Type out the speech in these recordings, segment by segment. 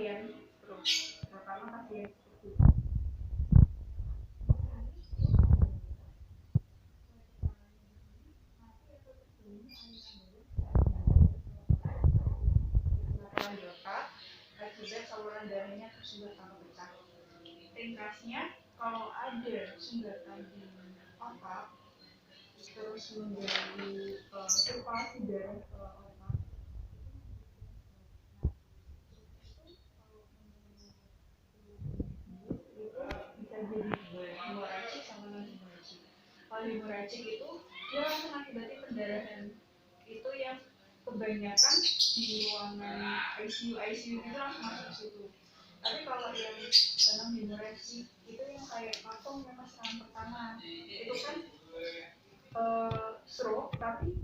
pasien stroke, terutama pasien stroke. Laporan delta akibat saluran darahnya tersumbat atau pecah. Ringkasnya, kalau ada sumbatan di otak terus menjadi sirkulasi darah ke otak, itu bisa jadi dua, hemoragik sama non hemoragik. Kalau hemoragik itu dia langsung mengakibatkan pendarahan, itu yang kebanyakan di ruangan ICU itu langsung masuk ke situ. Tapi kalau yang non hemoragik itu yang kayak kantong yang pas serangan pertama itu kan stroke tapi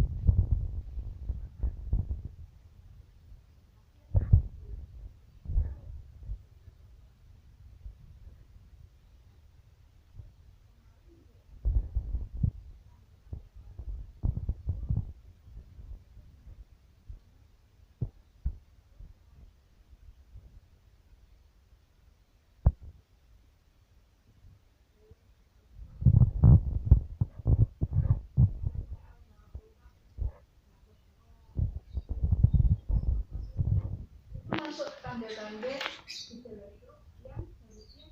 masuk tanda-tanda gejala stroke yang harusnya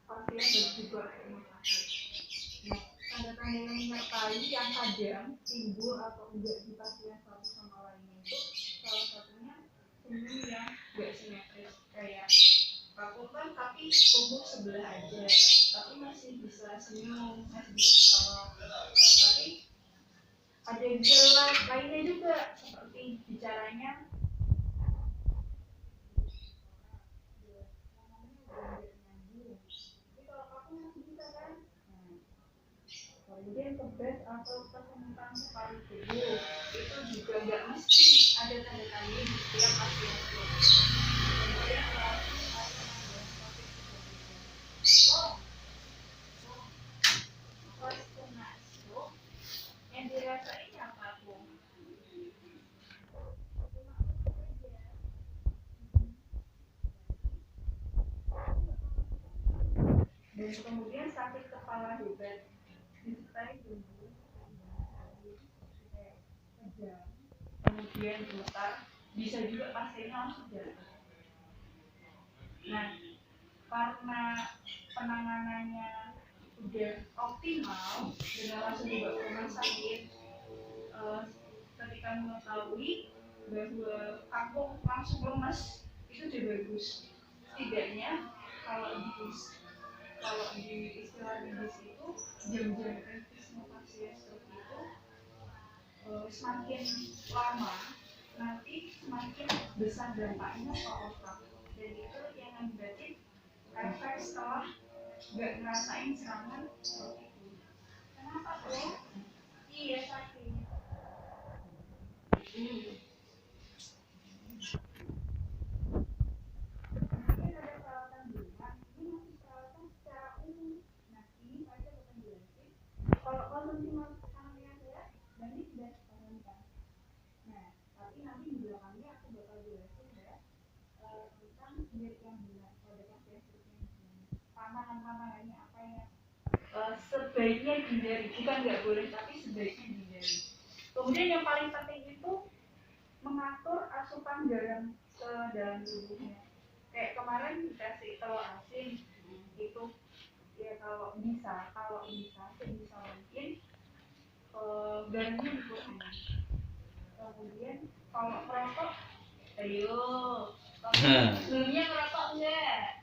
pasien berjubah ke rumah sakit. Nah, tanda-tanda yang menyertai yang kadang timbul atau enggak di pasien satu sama lainnya itu salah satunya senyum yang enggak simetris, kayak kakutan tapi tumbuh sebelah aja, tapi masih bisa senyum, masih bisa ketawa. Tapi ada gejala lainnya juga seperti bicaranya kemudian kebas atau kesemutan separuh tubuh itu juga nggak mesti ada tanda-tanda di setiap pasien stroke. Kemudian stroke yang dirasain apa tuh? Dan kemudian sakit kepala hebat disertai gangguan kejang, kemudian gemetar, bisa juga pasiennya langsung jatuh. Nah, karena penanganannya udah optimal dengan langsung dibawa ke rumah sakit, ketika mengetahui bahwa aku langsung lemas, itu udah bagus. Setidaknya kalau di istilah medis itu jam-jam kritisnya pasien stroke itu semakin lama nanti semakin besar dampaknya ke otak, dan itu yang menjadi efek setelah nggak ngerasain serangan seperti itu. Kenapa tuh? Iya sakit. Mungkin ada perawatan ringan, ini masih perawatan secara umum. Nah ini saya akan jelasin. Kalau konsumsi makanan sehat, dan ini sudah disarankan. Nah, tapi nanti di belakangnya aku bakal jelasin ya tentang diet yang benar pada pasien stroke yang benar. Pantangan-pantangannya apa ya? Sebaiknya dihindari, bukan nggak boleh, tapi sebaiknya dihindari. Kemudian yang paling penting itu mengatur asupan garam ke dalam tubuhnya. Kayak kemarin dikasih telur asin itu ya kalau bisa sebisa mungkin garamnya dikurangi. Kemudian kalau merokok, ayo, sebelumnya merokok enggak?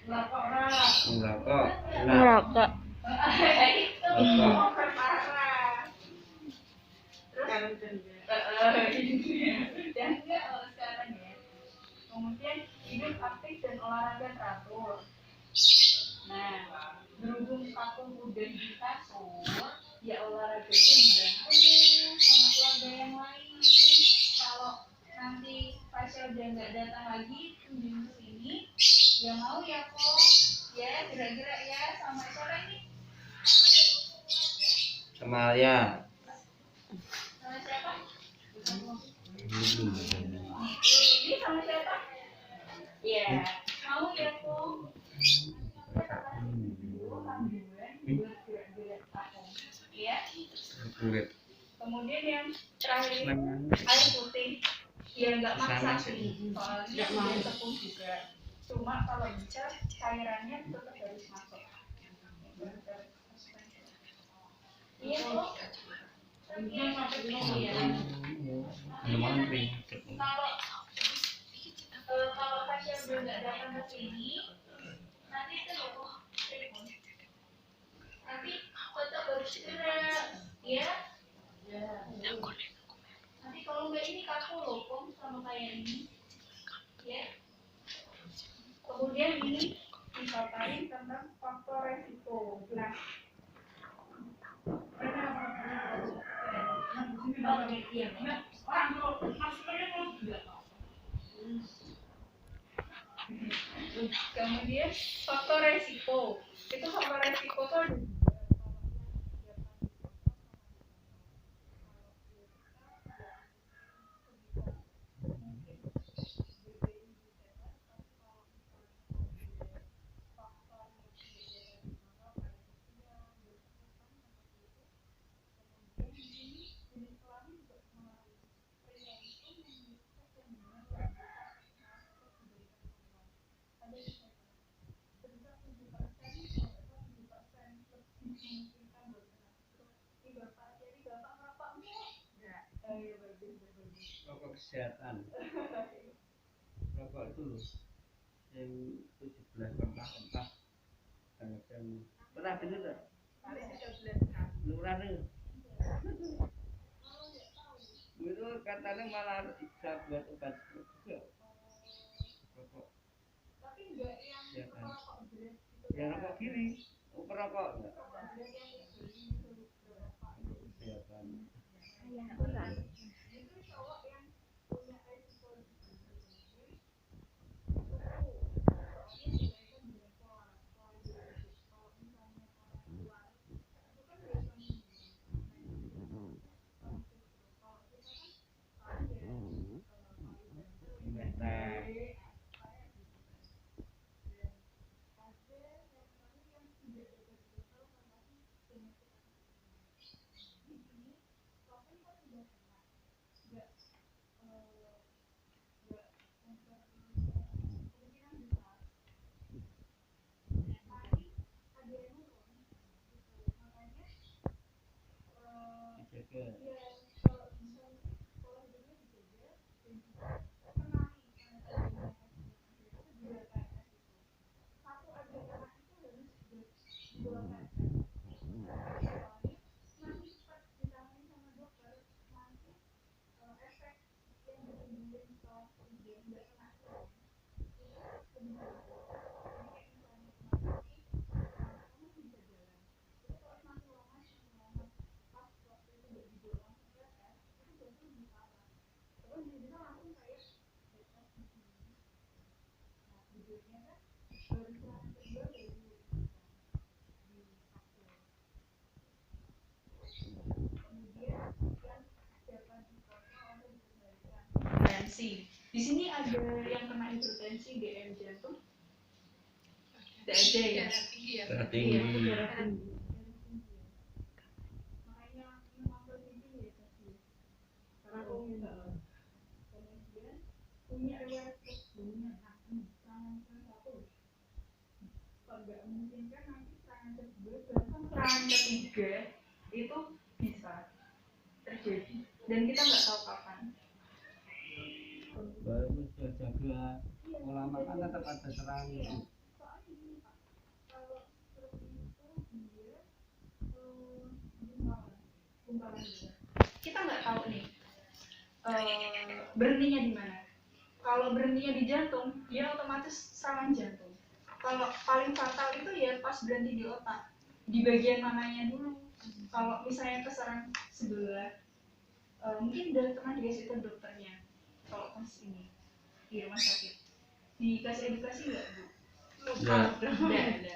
Merokok. Itu parah. Terus dan enggak sekarang ya. Kemudian hidup aktif dan olahraga teratur. Nah, berhubung aku udah di kasur, ya olahraganya dibantu sama keluarga yang lain. Kalau nanti dia nggak datang lagi minggu ini, ya mau ya kok, ya gerak-gerak ya sama siapa ini? Sama Alia. Sama siapa? Belum. Ini sama siapa? Ya, mau ya kok. Ya. Kulit. Kemudian yang terakhir air putih. Ya nggak maksa sih, soalnya udah tepung juga. Cuma kalau bisa cairannya tetap harus masuk. Iya kok. Gimana nih? Kalau pasien udah nggak datang ke sini, nanti itu loh, nanti tetap beristirahat, ya. Nanti kalau nggak ini kaku loh, kom sama kayak ini, ya. Kemudian ini dipaparin tentang faktor resiko. Nah, kemudian faktor resiko itu faktor resiko tuh ada Rokok kesehatan. Rokok itu loh yang 17 rempah-rempah macam pernah dengar tak? Lurah nih. Itu katanya malah bisa buat obat juga. Rokok. Kesehatan. Ya rokok kiri, perokok enggak? Kesehatan. Hipertensi. Di sini ada yang kena hipertensi DM jantung? Tidak ada ya? Darah tinggi. Makanya memang tinggi ya tadi. Karena kemudian punya riwayat sebelumnya serangan satu. Kalau nggak memungkinkan nanti serangan kedua bahkan serangan ketiga itu bisa terjadi dan kita nggak tahu kapan. Baru sudah jaga pola makan tetap ada serangan. Kita nggak tahu nih berhentinya di mana. Kalau berhentinya di jantung, dia otomatis serangan jantung. Kalau paling fatal itu ya pas berhenti di otak, di bagian mananya dulu. Kalau misalnya keserang sebelah, mungkin udah pernah dikasih ke dokternya. Kalau pas ini, di rumah sakit. Dikasih edukasi nggak Bu? Nggak. Ada.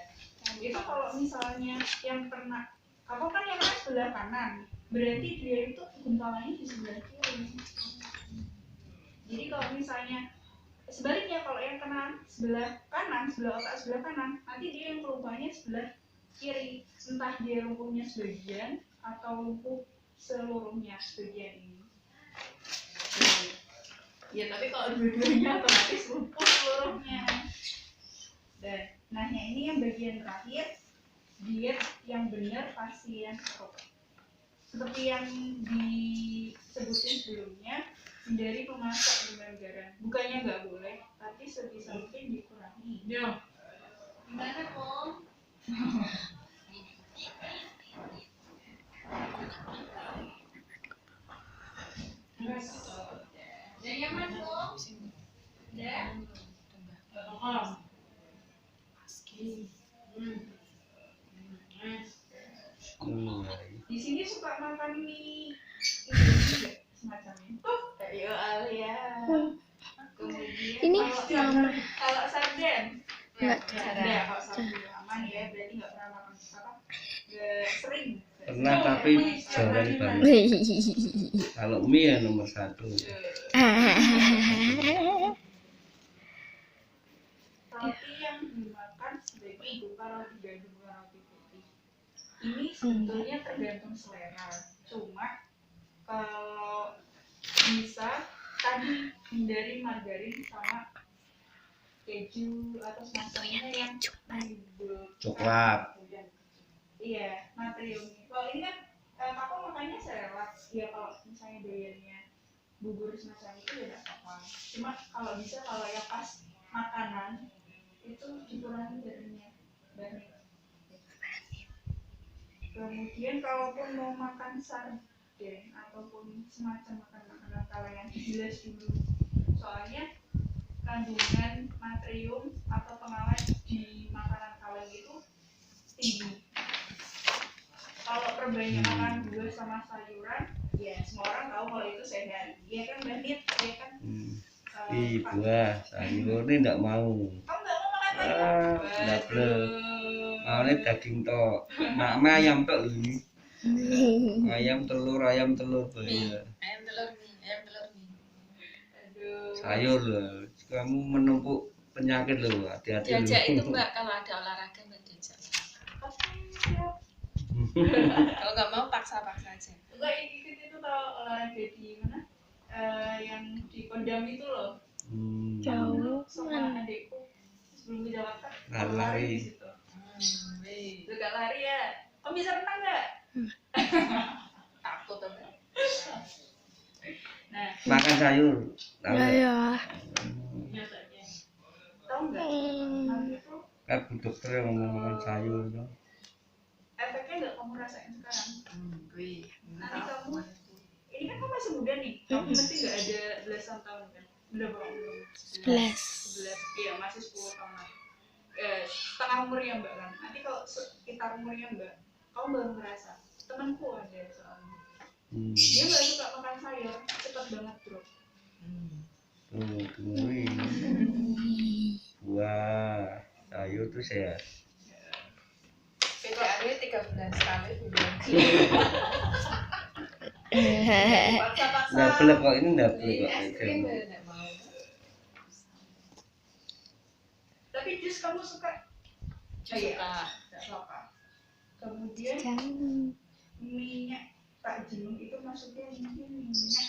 Itu kalau misalnya yang kena, aku kan yang kena sebelah kanan, berarti dia itu gumpalannya di sebelah kiri. Jadi kalau misalnya sebaliknya, kalau yang kena sebelah kanan, sebelah otak sebelah kanan, nanti dia yang lumpuhnya sebelah kiri, entah dia lumpuhnya sebagian atau lumpuh seluruhnya sebagian ini. Ya tapi kalau dua-duanya otomatis lumpuh seluruhnya. Dan nahnya ini yang bagian terakhir, diet yang benar pasien stroke. Seperti yang disebutin sebelumnya, hindari memasak dengan garam. Bukannya nggak boleh, tapi sebisa mungkin dikurangi. Ya. Gimana Om? Yang nyaman Om? Ya. Om. Di sini suka makan mie ini semacam itu. Ayo Alia. Kemudian Ini kalau sarden Enggak. ada. Kalau sarden aman ya, berarti nggak pernah makan apa? Nggak sering. Pernah tapi jarang banget. Kalau mie ya nomor 1. Roti yang dimakan sebaiknya berupa roti gandum dan roti putih. Ini sebetulnya tergantung selera. Cuma kalau bisa tadi hindari margarin sama keju atau semacamnya yang menimbulkan Coklat. Iya, natrium. Kalau ini kan aku makannya serelak. Ya kalau misalnya doyannya bubur semacam itu ya tidak apa-apa. Cuma kalau bisa, kalau yang pas makanan itu dikurangi garamnya banyak. Kemudian kalaupun mau makan sarden ataupun semacam makanan kalian jelas dulu, soalnya kandungan natrium atau pengawet di makanan kalian itu tinggi. Kalau perbanyak makan buah sama sayuran, ya semua orang tahu kalau itu sehat. Iya kan Mbak Nit? Iya kan? Ih, buah, sayur ini enggak mau. Kamu nggak mau makan sayur? Enggak boleh. Maunya daging tok. Mak ayam tok lho. Ayam telur ya. Ayam telur nih. Aduh. Sayur loh. Kamu menumpuk penyakit loh. Hati-hati loh. Diajak itu Mbak, kalau ada olahraga Mbak diajak. Kalau nggak mau paksa-paksa aja. Enggak, ikut itu tau olahraga di mana? Yang di Kodam itu loh. Jauh Sama adikku sebelum ke Jakarta. Lari. Di situ. Lu gak lari ya? Kamu bisa renang nggak? Takut apa? Nah, Makan sayur. Tahu Ya nggak? ya. biasanya. Tahu nggak? Nanti itu Kan Bu dokter yang ngomong makan sayur dong. efeknya nggak kamu rasain sekarang. Nanti kamu, Tahu. ini kan kamu masih muda nih. Kamu pasti nggak ada belasan tahun kan? Udah belum? 11. Iya, masih 10 tahun lagi. Setengah umurnya Mbak kan. Nanti kalau sekitar umurnya Mbak, kamu baru ngerasa. Temanku ada soalnya. Dia nggak suka makan sayur, cepat banget drop. Tuh, tungguin. Buah, sayur tuh sehat. PDAW 13 kali bulan. Paksa-paksa. Nggak boleh kok, ini nggak boleh Beli kok. es krim nggak mau. Tapi jus kamu suka? Suka. Nggak suka. Kemudian Jangan. minyak takjil itu maksudnya mungkin minyak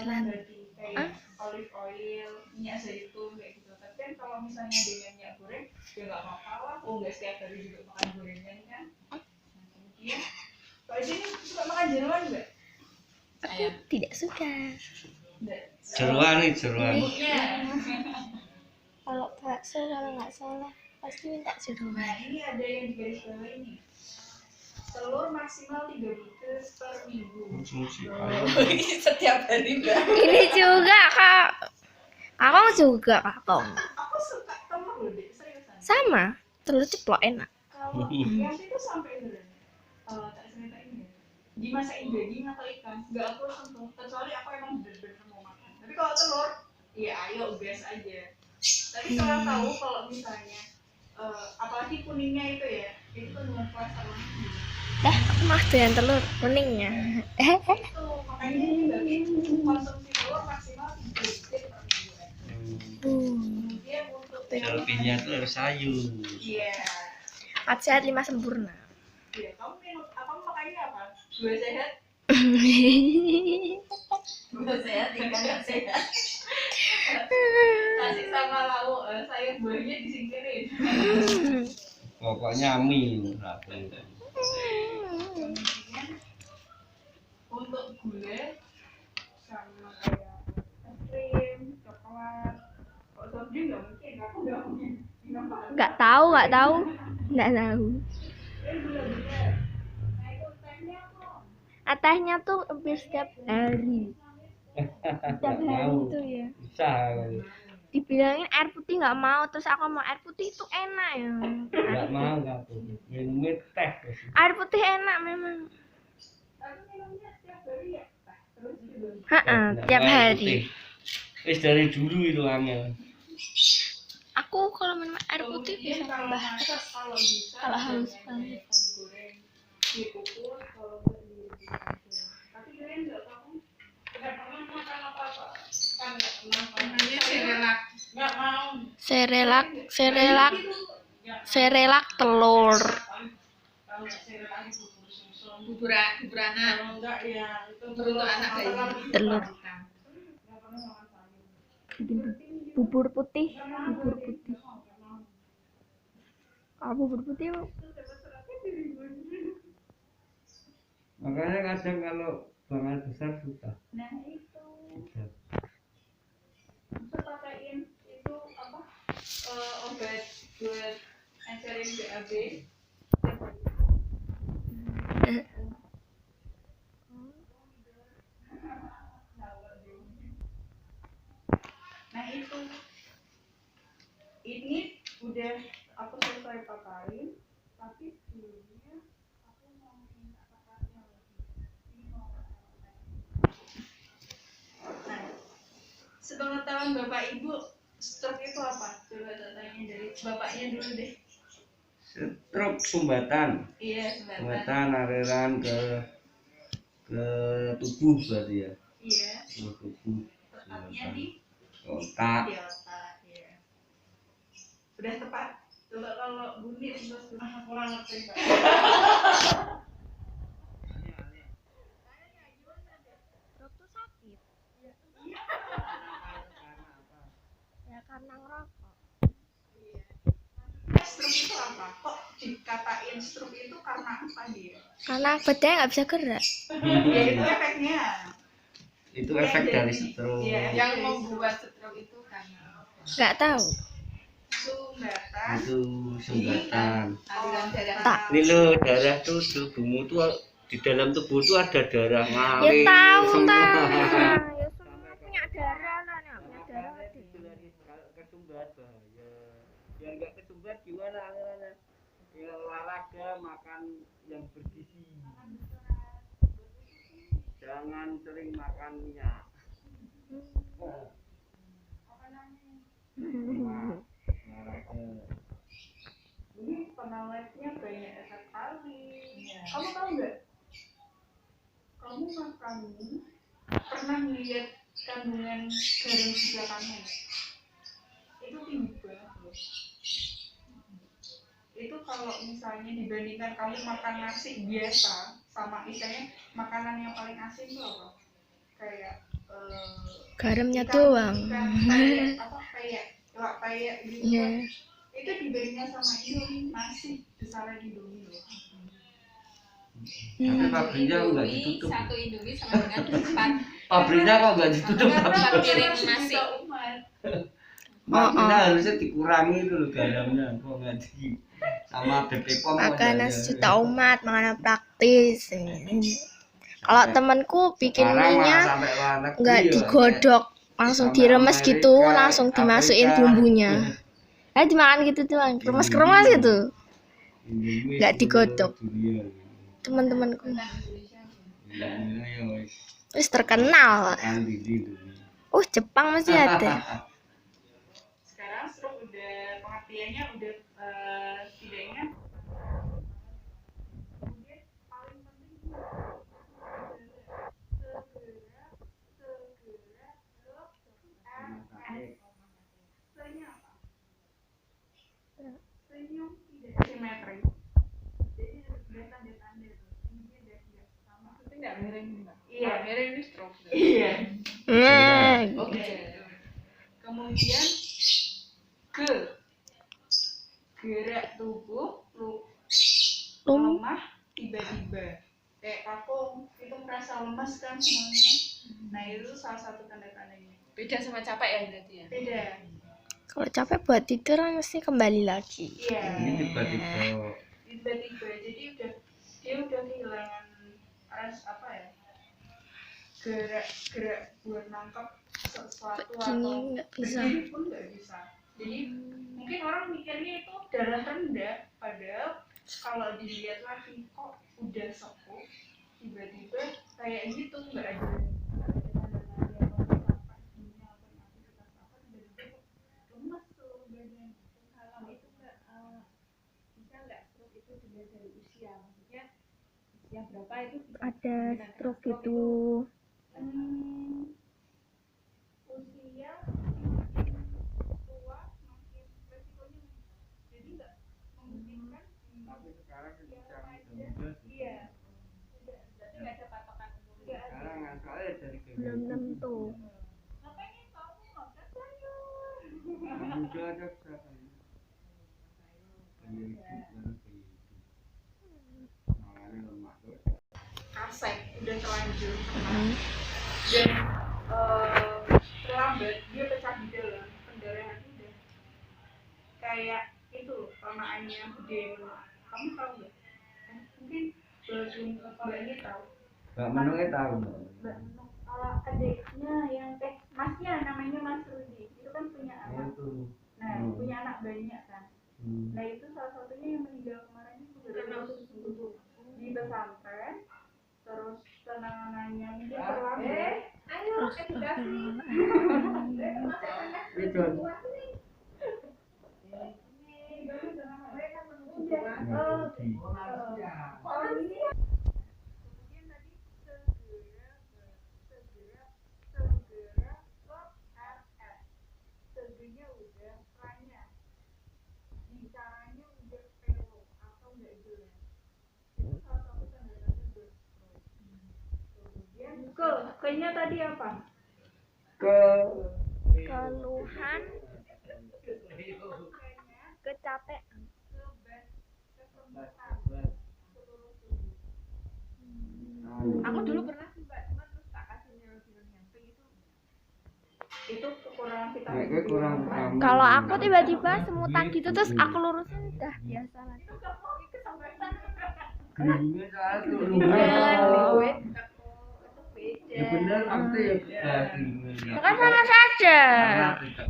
nabati kayak olive oil, minyak zaitun kayak gitu. Tapi kan kalau misalnya dengan minyak goreng ya nggak apa-apa lah. Oh nggak setiap hari juga makan gorengan kan. Nah, kemudian kalau ini suka makan jeruan nggak? Aku tidak suka. Nggak. Jeruan nih, jeruan. Bubuknya. Kalau bakso kalau nggak salah pasti minta Nah jeruan. ini ada yang di garis bawah ini. Telur maksimal 3 butir per minggu. Konsumsi Setiap hari Mbak. Ini juga kak. Kakong juga kakong. Aku suka telur loh deh, seriusan. Sama. Telur ceplok enak. Kalau yang itu sampai berapa? Tak ceritain ya. Dimasakin daging atau ikan, nggak aku sentuh. Kecuali aku emang bener-bener mau makan. Tapi kalau telur, ya ayo gas aja. Tapi kalau tahu kalau misalnya apalagi kuningnya itu ya, itu kandungan kolesterol tinggi. Aku mah doyan telur kuningnya. Itu makanya dibagi konsumsi telur maksimal 3 biji per minggu. Kemudian untuk Selebihnya itu harus sayur. iya, 4 sehat 5 sempurna. iya, kamu minum apa, makannya apa? 2 sehat, 2 sehat, 3 nggak sehat. nasi sama lauk, sayur buahnya disingkirin. Pokoknya mie satu. Kemudian untuk gula sama kayak es krim, coklat, kalau soft drink nggak mungkin, aku nggak mungkin minum pakai Nggak tahu. gula bener. Nah itu tehnya kok. Tehnya tuh hampir setiap hari. Setiap hari itu ya. Bisa. Dibilangin air putih nggak mau, terus aku mau air putih itu enak ya. Enggak mau aku. Minumnya teh. Air putih enak memang. Tapi minumnya setiap hari ya, teh terus gitu. Tiap hari. Wis dari dulu itu angel. Aku kalau minum air putih Kemudian bisa kalau tambah masak, terus. kalau bisa Kalau haus jangan banget. digoreng, dikukus, kalau nggak direbus aja. Tapi kalian nggak tahu, nggak pernah makan apa-apa, kan nggak pernah makannya serelak, nggak mau. Serelak Nggak serelak telur. kalau nggak serelak itu bubur sumsum, Bubur-buburana. kalau nggak ya itu Untuk anak bayi. Telur. Nggak pernah makan sayur. Bubur putih. Bubur putih Makanya kadang kalau bangal besar susah. Nah itu. Susah. Bisa pakaiin itu apa obat buat encerin BAB. Nah itu ini udah aku selesai paparin, tapi sebelumnya aku mau minta kakaknya lagi. Ini mau kakaknya. Nah, sepengetahuan bapak ibu, stroke itu apa? Coba tanya dari bapaknya dulu deh. Stroke sumbatan. Iya, sebentar. Sumbatan aliran ke tubuh berarti ya. Iya. Ke tubuh. Tepatnya di Otak. otak, ya. Udah tepat. Coba kalau bunyi terus kurang ngerti. Pak. Stroke tuh sakit. Ya karena ngerokok. Stroke itu apa? Kok dikatain stroke itu karena apa dia? Karena badannya nggak bisa gerak. Ya itu efeknya. Itu efek dari stroke. Iya, Yang membuat stroke itu karena Nggak tahu. Sumbatan. Itu sumbatan. aliran darah. Tak. Ini lo darah tuh tubuhmu tuh di dalam tubuh tuh ada darah Ya ngalir tahu semua. Ya semua punya darah lah, nggak punya darah ada. Kalau kesumbat bahaya. Biar nggak kesumbat gimana anggarannya? Ya olahraga, makan yang bergizi. Jangan sering makan minyak. Olahraga. Ini pengawetnya banyak sekali. Kamu tahu nggak? Kamu makan pernah melihat kandungan garam segatannya? Itu tinggi banget loh. Itu kalau misalnya dibandingkan kamu makan nasi biasa sama misalnya makanan yang paling asin itu apa? Kayak Garamnya ikan- doang. ikan kayak apa kayak gitu. Iya. Itu dibandingkan sama Indomie masih besaran Indomie loh. Tapi pabriknya kok nggak Indomie, ditutup. satu Indomie sama dengan 4 Pabriknya kok nggak ditutup? Karena piring nasi. Juta umat. Maksudnya harusnya dikurangi itu loh garamnya. Kok nggak di sama BP POM Makanan sejuta umat, makanan praktis. Kalau temanku bikin mie-nya nggak digodok, langsung diremes gitu, langsung dimasukin bumbunya. Dimakan gitu doang, kremes-kremes gitu. Nggak digodok. Teman-temanku Iya, terus terkenal. Oh, Jepang masih ada. Sekarang stroke udah pengertiannya udah setidaknya. Kemudian paling penting ini segera se-nya apa? Senyum tidak simetris. Jadi ada tanda-tanda tuh. Ini dia tidak sama. Tapi nggak miring nih, Mbak. Iya. Kalau miring ini stroke. Iya. Oke. Kemudian gerak tubuh lemah tiba-tiba kayak kakung itu merasa lemas kan semuanya. Nah itu salah satu tanda-tandanya. Beda sama capek ya berarti ya. Beda. Kalau capek buat tidur mesti kembali lagi. Iya. Ini tiba-tiba Tiba-tiba jadi dia udah kehilangan apa ya, gerak buat nangkep sesuatu atau Gini nggak bisa. berdiri pun nggak bisa. Jadi mungkin orang mikirnya itu darah rendah, padahal kalau dilihat lagi kok udah sepuh tiba-tiba kayak gitu, nggak ada tanda-tanda atau ini apa aktivitas apa tiba-tiba lemas seluruh badan. Kalau itu nggak bisa nggak stroke itu dilihat dari usia, maksudnya usia berapa itu bisa Ada stroke itu. Usia makin tua makin resikonya, jadi nggak memungkinkan. tapi sekarang Usia ketika remaja, muda sudah iya berarti nggak ada patokan umur, nggak ada. sekarang soalnya dari Belum tentu. Makanya kamu nggak saya muda ada sekarang bayi makanya lemak terus kasek udah terlanjur dan terlambat dia pecah di dalam pendarahan udah kayak itu loh, kelemahannya gede. Kamu tahu nggak? Mungkin belum mbaknya tahu. Mbak Menungnya tahu Mbak Menung, kalau adiknya yang masnya namanya Mas Rudi itu kan punya anak. itu Nah punya anak banyak kan. Nah itu salah satunya yang meninggal kemarin itu gara-gara di pesantren, terus penanganannya mungkin terlambat. Ayo edukasi. itu Kemudian tadi segera RS. Segenya udah ranya. Bicaranya udah pelo atau enggak jelas. Itu salah satu tanda-tanda stroke. Kemudian ke-nya tadi apa? ke Keluhan, kecapean. Aku dulu pernah sih Mbak, cuma terus tak kasih neurobion camping itu kekurangan Nek vitamin kowe kurang B. kamu. Kalau aku tiba-tiba semutan gitu terus aku lurusin udah biasa lagi. Gelingnya satu Iya. ya bener maksudnya ya gelingnya Kan sama saja. karena tidak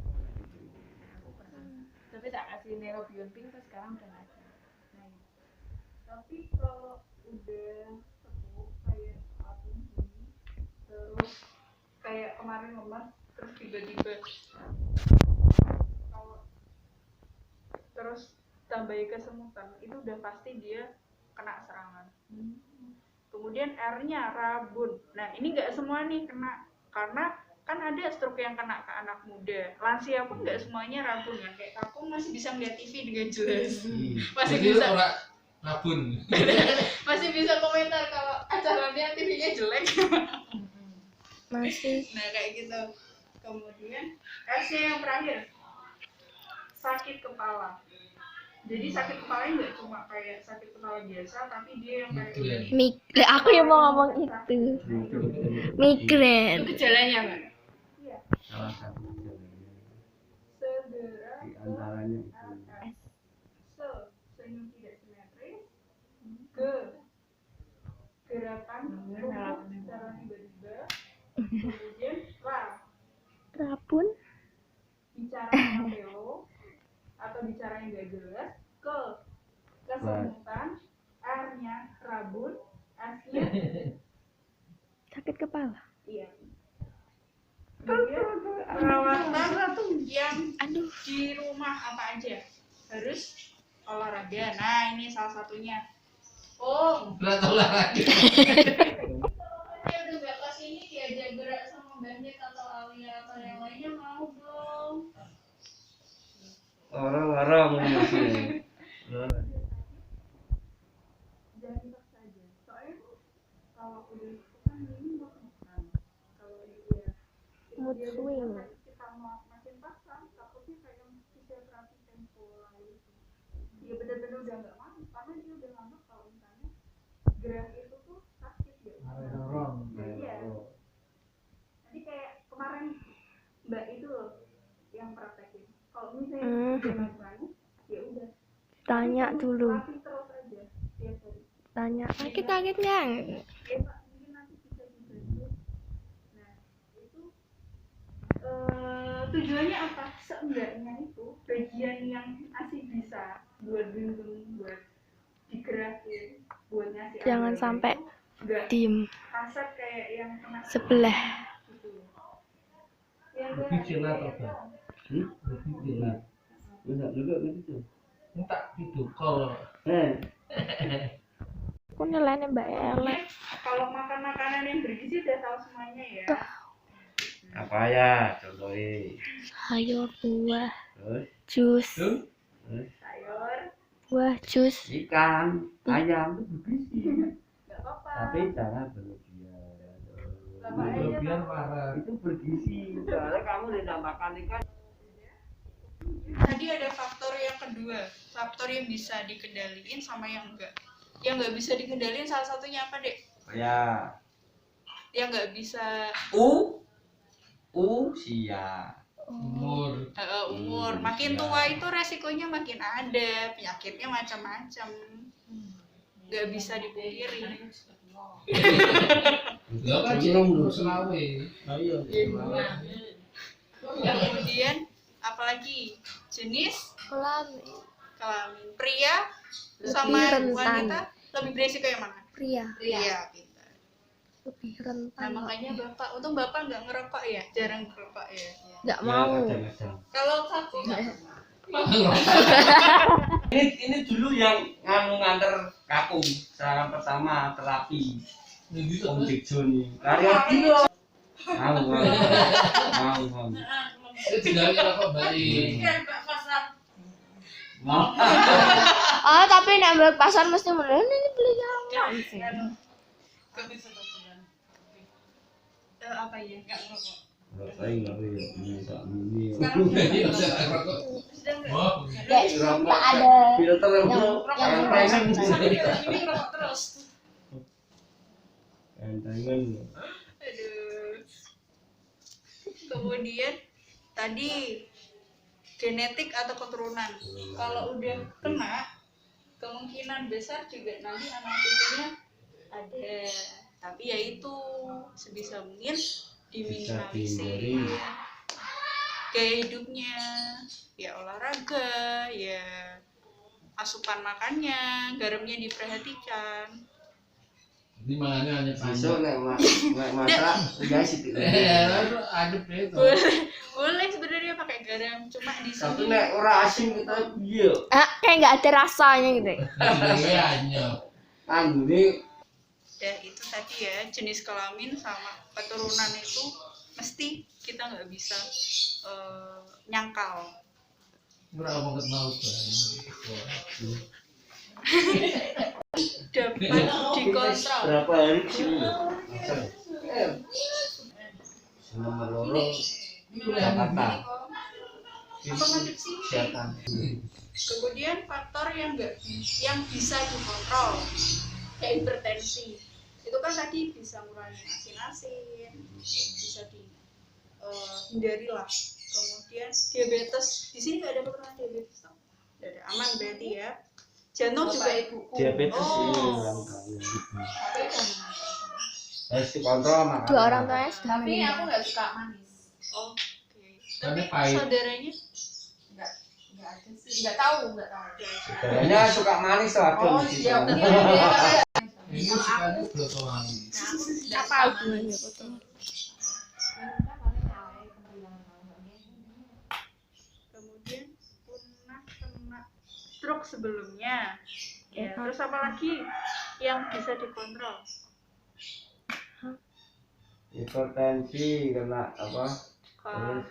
tapi tak kasih neurobion pink terus sekarang udah nggak ada. Nah, tapi kalau udah sepuh kayak aku gini, terus kayak kemarin lemas, terus tiba-tiba kalau terus tambahin kesemutan, itu udah pasti dia kena serangan. Kemudian R-nya rabun. Nah ini nggak semua nih kena, karena kan ada stroke yang kena ke anak muda, lansia pun nggak semuanya rabun ya. Kayak aku masih bisa melihat TV dengan jelas, masih Jadi bisa ora rabun. masih bisa komentar kalau acaranya TV-nya jelek. Masih. Nah kayak gitu. Kemudian S-nya yang terakhir, sakit kepala. Jadi sakit kepalanya nggak cuma kayak sakit kepala biasa, tapi dia yang kayak udah Aku yang mau ngomong itu. Migren. Itu gejalanya Mbak. iya. salah satu jalannya Segera di antaranya itu senyum tidak simetris, gerakan tubuh secara tiba-tiba, kemudian Rabun. bicara yang pelo atau bicara yang gak jelas, kesemutan, R-nya rabun, S-nya Sakit kepala. iya. Perawatan yang Aduh. di rumah apa aja harus olahraga. Nah ini salah satunya. Oh, olahraga. kalau udah bapak sini diajak gerak sama Bandit atau Alia atau yang lainnya mau dong. Orang-orang masih. Jangan dipaksa aja. Soalnya kalau udah itu kan ini nggak makan. Kalau dia Mood swing. kita makin paksa, takutnya kayak fisioterapi tempo lalu itu. Dia benar-benar udah nggak mau, karena dia udah nganggap kalau misalnya gerak itu tuh sakit ya. Iya. Jadi kayak kemarin Mbak itu loh yang praktekin. Kalau misalnya dia nggak berani, ya udah. Tanya dulu. Latih terus aja tiap hari. Tanya. Sakit nggak? Ya Pak, mungkin nanti bisa dibantu. Nah, itu tujuannya apa? Seenggaknya itu bagian yang masih bisa buat gendong, buat digerakin, buat ngasih Jangan air, sampai nggak diem kasar kayak yang kena sebelah. gitu. Yang Lebih silat apa? Lebih silat. Enggak juga gitu. Entak video call. Aku nilainya Mbak Elek. kalau makan makanan yang bergizi udah tahu semuanya ya. Apa ya? Contohin. Sayur, buah, Terus jus, Sayur, buah, jus. ikan, ayam itu bergizi. nggak apa-apa. Tapi jangan berlebihan. Bapak aja Berlebihan tahu. parah. Itu bergizi. Soalnya kamu tidak makan ikan. Tadi ada faktor yang kedua, faktor yang bisa dikendaliin sama yang enggak. Yang nggak bisa dikendaliin salah satunya apa, Dek? Ya. Yang nggak bisa Usia. Umur. umur. Makin Iya. tua itu resikonya makin ada, penyakitnya macam-macam. Nggak bisa dipungkiri. Lah kan belum selawe. Ayo. Kemudian apalagi jenis kelamin pria sama rentan. wanita lebih beresiko yang mana? Pria. Pria. Pintar. Lebih Nah rentan. makanya bapak, untung bapak nggak ngerokok ya, jarang ngerokok ya. Nggak Ya, mau. kadang-kadang. Kalau aku nggak. Ini dulu yang nganter kaku serangan pertama terapi Om Jekjo nih. Karya dia. Mau. Tidak rokok balik. Mau. Oh, tapi nek mbak pasar mesti mulai ini beli yang Apa ya? Nggak ngerokok. Saya nggak tahu ya. Ini tak ini. Iya, tidak rokok. Sudah nggak? Wah. nggak ada Filter yang pengen. Ini ngerokok terus. Pengen. Aduh. Kemudian tadi genetik atau keturunan. Kalau udah kena, kemungkinan besar juga nanti anak cucunya ada. Tapi ya itu sebisa mungkin diminimalisir. dihindari. Gaya hidupnya, ya olahraga, ya asupan makannya, garamnya diperhatikan. Ini makannya hanya Besok panjang. nek masak guys itu. Adep itu. Boleh sebenarnya pakai garam, cuma di Tapi sini nek ora asin kita iya. kayak nggak ada rasanya gitu. Ini hanya. Anu ini ya itu tadi ya, jenis kelamin sama keturunan itu mesti kita nggak bisa nyangkal. Berapa banget mau Dapat dikontrol. berapa hari sini? Nomor loro Jakarta. Apa ngadep sih? Kesehatan. Kemudian faktor yang bisa dikontrol kayak hipertensi. Itu kan tadi bisa ngurangi asin-asin, bisa dihindari lah. Kemudian diabetes, di sini nggak ada keturunan diabetes, toh? Nggak ada, aman berarti ya. Jantung juga ibuku. Diabetes ini Oh. harus dikontrol makan. Dua orang tuanya sudah Tapi meninggal. aku nggak suka manis. Oke. Karena Tapi pahit. saudaranya Nggak ada sih. Nggak tahu. Saudaranya suka manis tuh ada Oh di situ. iya, mungkin ada. ini sukanya broto wangi. Nggak Apa suka hubungannya manis. betul? sebelumnya. Ya, terus apa lagi yang bisa dikontrol? Hipertensi kena apa? Kol- Terus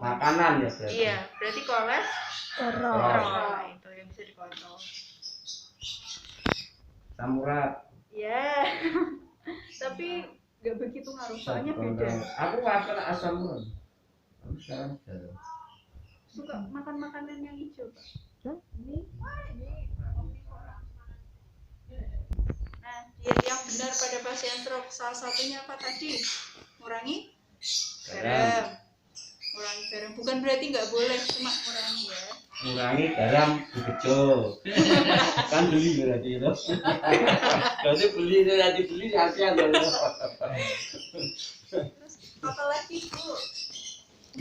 makanan ya berarti. Iya, berarti kolesterol. Kolesterol. Itu yang bisa dikontrol. Asam urat. Ya, tapi nggak begitu ngaruh, soalnya beda. Aku nggak kena asam urat. Aku sekarang jarang. Suka makan makanan yang hijau, Pak. Nah, diet yang benar pada pasien stroke salah satunya apa tadi? Ngurangi garam. Ngurangi garam bukan berarti nggak boleh, cuma ngurangi ya. Kurangi garam bejo. Kan beli berarti itu. Berarti beli itu nanti beli hati-hati loh. Terus apa lagi, Bu?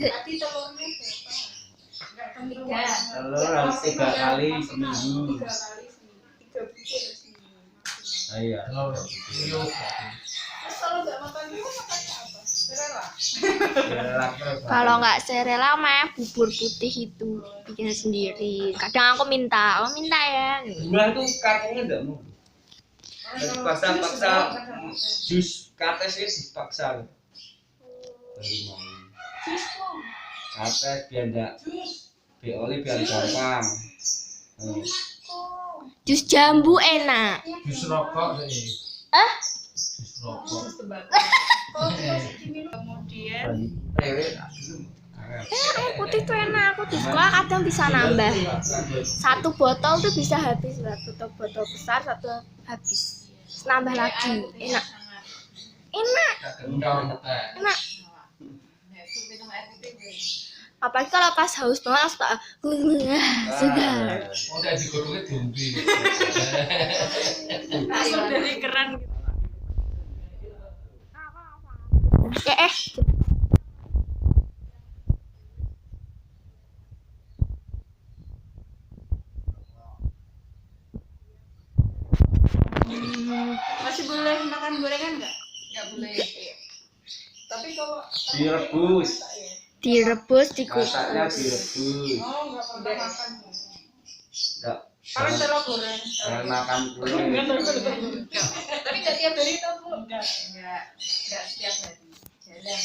Tadi telurnya berapa? Tiga. Telur harus 3 kali seminggu. 3 kali seminggu. 3 butir seminggu maksimal. Iya. Telur yuk. Terus kalau nggak makan itu makannya apa? Serela. Kalau nggak serela mah bubur putih itu bikin sendiri. Kadang aku minta ya. Buah itu kakeknya enggak mau. Paksa jus kates itu dipaksa. Baru mau. Jus kok. Kates biar enggak oli biar gampang. Jus jambu enak. Jus rokok sih. Jus rokok. Kemudian Air putih tuh enak. Aku di sekolah kadang bisa nambah. Satu botol tuh bisa habis. Satu botol besar satu habis. Terus nambah lagi. Enak. Enak. Enak. Apalagi kalau pas haus banget langsung tak segar. Udah digorongnya dumpi. langsung dari keran gitu. Masih boleh makan gorengan nggak? Nggak boleh. Tapi kalau Direbus. Direbus, dikukus. Masaknya direbus. oh nggak pernah makan. Enggak. Paling telur goreng. Jangan makan kulit. Tapi nggak tiap hari tuh, Bu. Enggak. Nggak setiap hari. Jarang.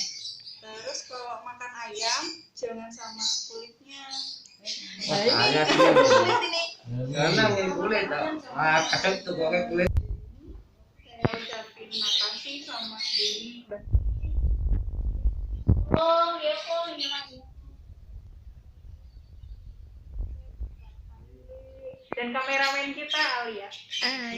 Terus kalau makan ayam jangan sama kulitnya. Hanya Kulit ini. karena ini kulit. Kadang tuh pakai kulit. Saya ucapin makasih sama Denny. Oh, ya kok ini lagi. Dan kameramen kita Alia. Ah,